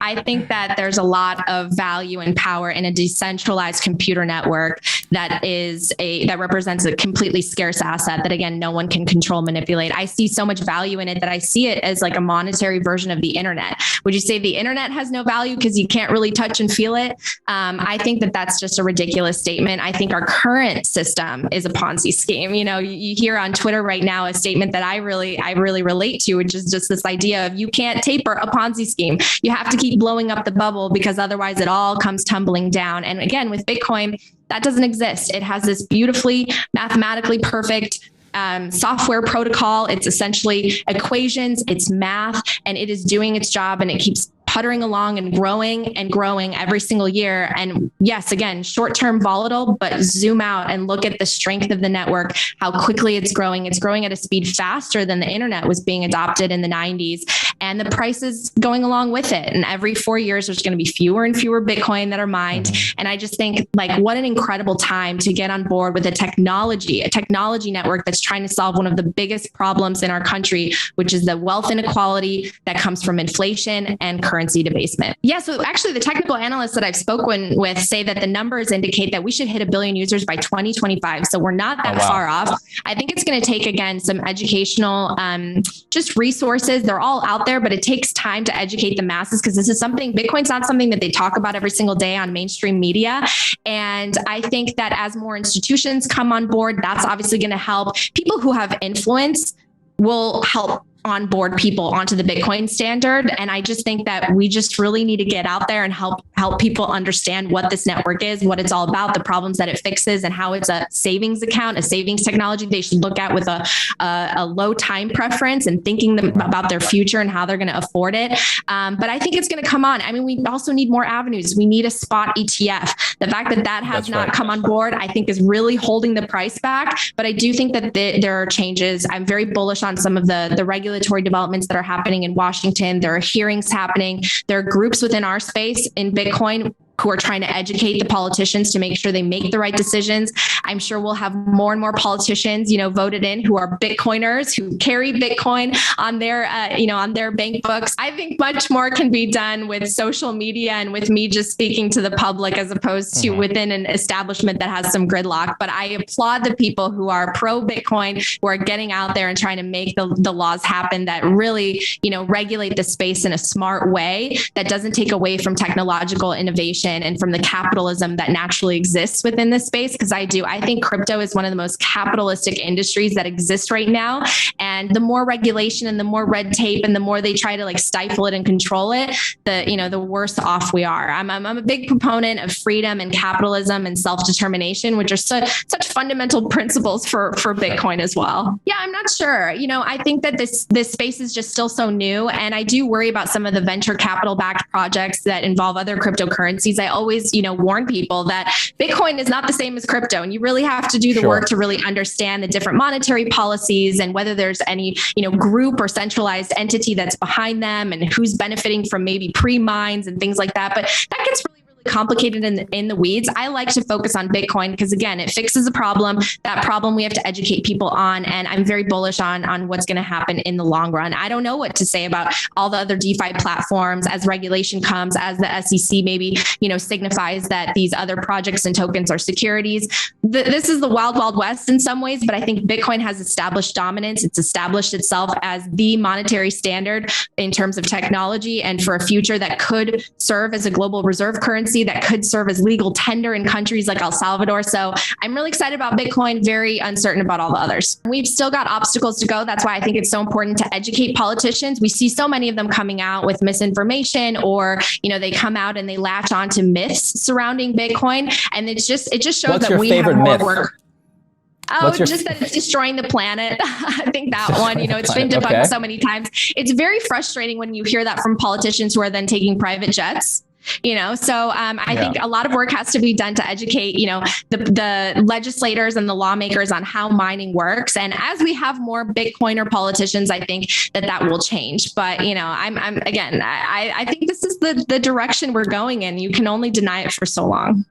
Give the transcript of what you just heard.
I think that there's a lot of value and power in a decentralized computer network that represents a completely scarce asset that, again, no one can control, manipulate. I see so much value in it that I see it as like a monetary version of the internet. Would you say the internet has no value because you can't really touch and feel it? I think that that's just a ridiculous statement. I think our current system is a Ponzi scheme. You hear on Twitter right now a statement that I really relate to, which is just this idea of you can't taper a Ponzi scheme. You have to keep blowing up the bubble because otherwise it all comes tumbling down. And again, with Bitcoin, that doesn't exist. It has this beautifully mathematically perfect software protocol. It's essentially equations, it's math, and it is doing its job, and it keeps puttering along and growing every single year. And yes, again, short-term volatile, but zoom out and look at the strength of the network, how quickly it's growing. It's growing at a speed faster than the internet was being adopted in the 90s. And the price is going along with it. And every 4 years, there's going to be fewer and fewer Bitcoin that are mined. Mm-hmm. And I just think, like, what an incredible time to get on board with a technology network that's trying to solve one of the biggest problems in our country, which is the wealth inequality that comes from inflation and currency debasement. Yeah, so actually the technical analysts that I've spoken with say that the numbers indicate that we should hit 1 billion users by 2025. So we're not that far off. I think it's going to take, again, some educational just resources. They're all out there, but it takes time to educate the masses because Bitcoin's not something that they talk about every single day on mainstream media. And I think that as more institutions come on board, that's obviously going to help. People who have influence will help onboard people onto the Bitcoin standard. And I just think that we just really need to get out there and help people understand what this network is, what it's all about, the problems that it fixes, and how it's a savings account, a savings technology they should look at with a low time preference and thinking about their future and how they're going to afford it. But I think it's going to come on. I mean, we also need more avenues. We need a spot ETF. The fact that has not come on board, I think, is really holding the price back. But I do think that there are changes. I'm very bullish on some of the regulatory developments that are happening in Washington. There are hearings happening. There are groups within our space in Bitcoin who are trying to educate the politicians to make sure they make the right decisions. I'm sure we'll have more and more politicians, voted in who are Bitcoiners, who carry Bitcoin on their, on their bank books. I think much more can be done with social media and with me just speaking to the public as opposed to within an establishment that has some gridlock. But I applaud the people who are pro Bitcoin, who are getting out there and trying to make the laws happen that really, regulate the space in a smart way that doesn't take away from technological innovation and from the capitalism that naturally exists within this space. Because I think crypto is one of the most capitalistic industries that exist right now. And the more regulation and the more red tape and the more they try to stifle it and control it, the worse off we are. I'm a big proponent of freedom and capitalism and self-determination, which are such fundamental principles for Bitcoin as well. Yeah, I'm not sure. I think that this space is just still so new. And I do worry about some of the venture capital backed projects that involve other cryptocurrencies. I always, warn people that Bitcoin is not the same as crypto, and you really have to do the work to really understand the different monetary policies and whether there's any, group or centralized entity that's behind them and who's benefiting from maybe pre-mines and things like that. But that gets really complicated in the weeds. I like to focus on Bitcoin because, again, it fixes a problem. That problem we have to educate people on. And I'm very bullish on what's going to happen in the long run. I don't know what to say about all the other DeFi platforms as regulation comes, as the SEC maybe, signifies that these other projects and tokens are securities. This is the wild, wild west in some ways, but I think Bitcoin has established dominance. It's established itself as the monetary standard in terms of technology and for a future that could serve as a global reserve currency that could serve as legal tender in countries like El Salvador. So I'm really excited about Bitcoin, very uncertain about all the others. We've still got obstacles to go. That's why I think it's so important to educate politicians. We see so many of them coming out with misinformation, or, they come out and they latch on to myths surrounding Bitcoin. And it just shows that we have more work. Just that it's destroying the planet. I think that one, it's been debunked so many times. It's very frustrating when you hear that from politicians who are then taking private jets. I think a lot of work has to be done to educate, the legislators and the lawmakers on how mining works. And as we have more Bitcoiner politicians, I think that will change. But, I think this is the direction we're going in. You can only deny it for so long.